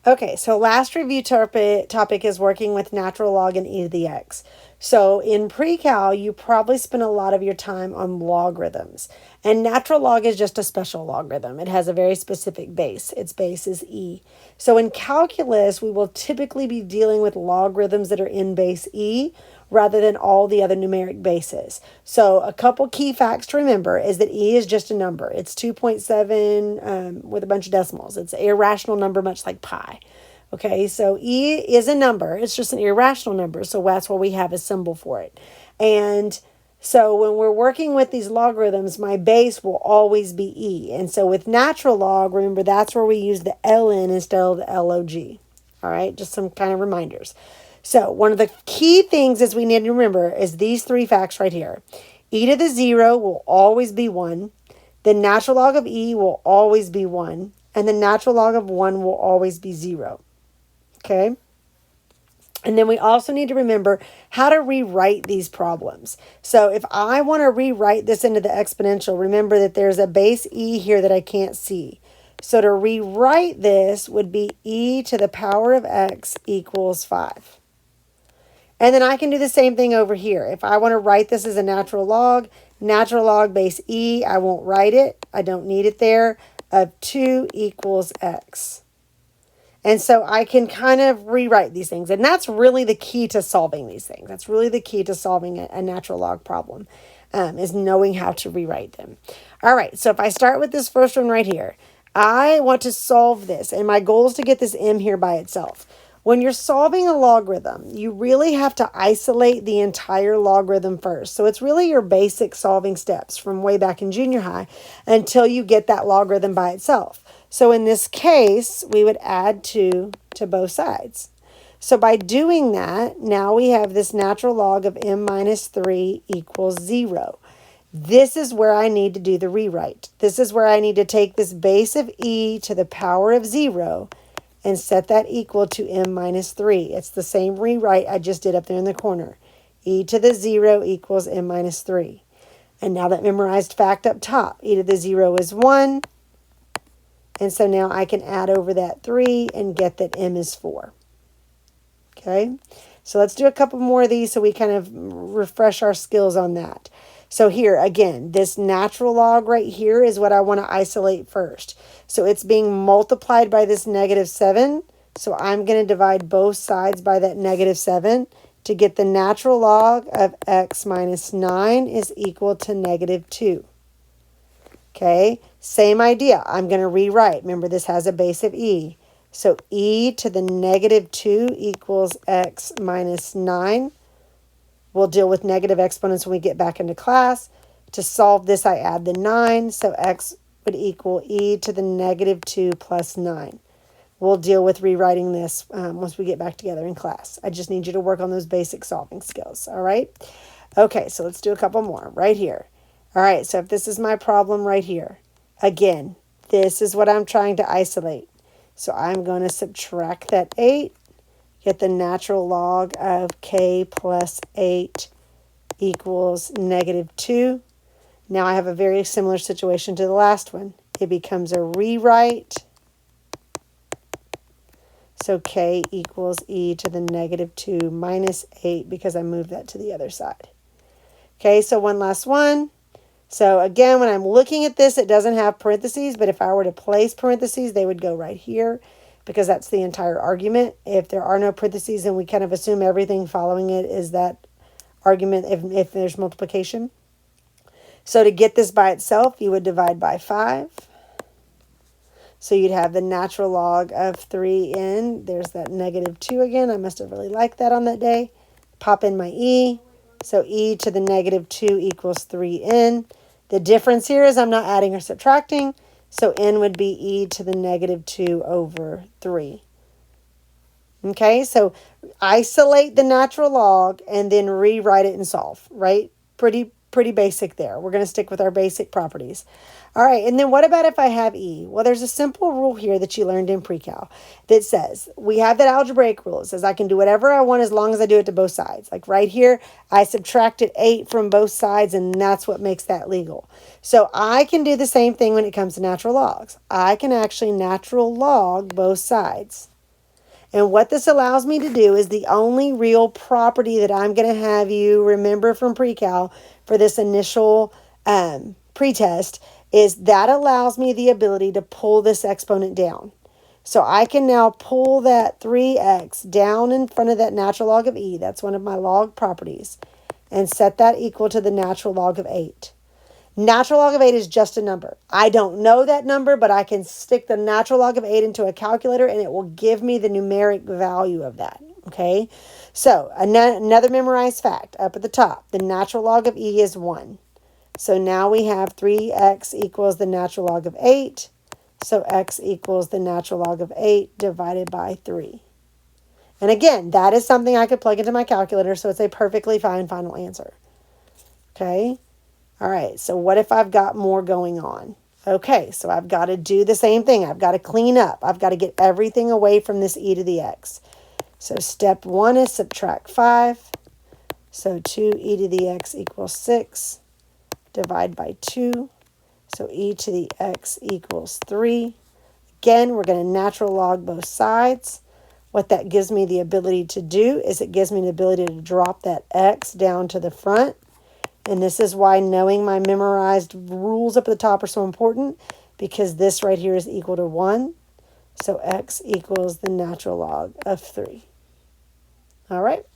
Okay, so last review topic is working with natural log and e to the x. So in pre-cal, you probably spend a lot of your time on logarithms. And natural log is just a special logarithm. It has a very specific base. Its base is e. So in calculus, we will typically be dealing with logarithms that are in base e rather than all the other numeric bases. So a couple key facts to remember is that e is just a number. It's 2.7 with a bunch of decimals. It's an irrational number, much like pi. Okay, so e is a number. It's just an irrational number. So that's why we have a symbol for it. And so when we're working with these logarithms, my base will always be e. And so with natural log, remember that's where we use the ln instead of the log. All right, just some kind of reminders. So one of the key things is we need to remember is these three facts right here. E to the 0 will always be 1. The natural log of e will always be 1. And the natural log of 1 will always be 0. Okay? And then we also need to remember how to rewrite these problems. So if I want to rewrite this into the exponential, remember that there's a base e here that I can't see. So to rewrite this would be e to the power of x equals 5. And then I can do the same thing over here. If I want to write this as a natural log base e, I won't write it. I don't need it there, of 2 equals x. And so I can kind of rewrite these things. And that's really the key to solving these things. That's really the key to solving a natural log problem, is knowing how to rewrite them. All right, so if I start with this first one right here, I want to solve this. And my goal is to get this m here by itself. When you're solving a logarithm, you really have to isolate the entire logarithm first. So it's really your basic solving steps from way back in junior high until you get that logarithm by itself. So in this case, we would add 2 to both sides. So by doing that, now we have this natural log of m minus 3 equals 0. This is where I need to do the rewrite. This is where I need to take this base of e to the power of 0 and set that equal to m minus 3. It's the same rewrite I just did up there in the corner. E to the 0 equals m minus 3. And now that memorized fact up top, e to the 0 is 1. And so now I can add over that 3 and get that m is 4. Okay, so let's do a couple more of these so we kind of refresh our skills on that. So here, again, this natural log right here is what I want to isolate first. So it's being multiplied by this negative 7. So I'm going to divide both sides by that negative 7 to get the natural log of x minus 9 is equal to negative 2. Okay, same idea. I'm going to rewrite. Remember, this has a base of e. So e to the negative 2 equals x minus 9. We'll deal with negative exponents when we get back into class. To solve this, I add the 9. So x would equal e to the negative 2 plus 9. We'll deal with rewriting this once we get back together in class. I just need you to work on those basic solving skills, all right? Okay, so let's do a couple more right here. All right, so if this is my problem right here, again, this is what I'm trying to isolate. So I'm going to subtract that 8, get the natural log of k plus 8 equals negative 2. Now I have a very similar situation to the last one. It becomes a rewrite. So k equals e to the negative 2 minus 8 because I moved that to the other side. Okay, so one last one. So again, when I'm looking at this, it doesn't have parentheses, but if I were to place parentheses, they would go right here because that's the entire argument. If there are no parentheses, then we kind of assume everything following it is that argument if there's multiplication. So to get this by itself, you would divide by 5. So you'd have the natural log of 3n. There's that negative 2 again. I must have really liked that on that day. Pop in my e. So e to the negative 2 equals 3n. The difference here is I'm not adding or subtracting. So n would be e to the negative 2 over 3. Okay, so isolate the natural log and then rewrite it and solve, right? Pretty basic there. We're going to stick with our basic properties. All right, and then what about if I have e? Well, there's a simple rule here that you learned in pre-cal that says, we have that algebraic rule. It says I can do whatever I want as long as I do it to both sides. Like right here, I subtracted 8 from both sides, and that's what makes that legal. So I can do the same thing when it comes to natural logs. I can actually natural log both sides. And what this allows me to do is the only real property that I'm going to have you remember from pre-cal for this initial pretest is that allows me the ability to pull this exponent down. So I can now pull that 3x down in front of that natural log of e. That's one of my log properties. And set that equal to the natural log of 8. Natural log of 8 is just a number. I don't know that number, but I can stick the natural log of 8 into a calculator and it will give me the numeric value of that. Okay, so another memorized fact up at the top. The natural log of e is 1. So now we have 3x equals the natural log of 8. So x equals the natural log of 8 divided by 3. And again, that is something I could plug into my calculator, so it's a perfectly fine final answer. Okay. All right, so what if I've got more going on? Okay, so I've got to do the same thing. I've got to clean up. I've got to get everything away from this e to the x. So step 1 is subtract 5. So 2e to the x equals 6. Divide by 2. So e to the x equals 3. Again, we're going to natural log both sides. What that gives me the ability to do is it gives me the ability to drop that x down to the front. And this is why knowing my memorized rules up at the top are so important, because this right here is equal to 1. So x equals the natural log of 3. All right.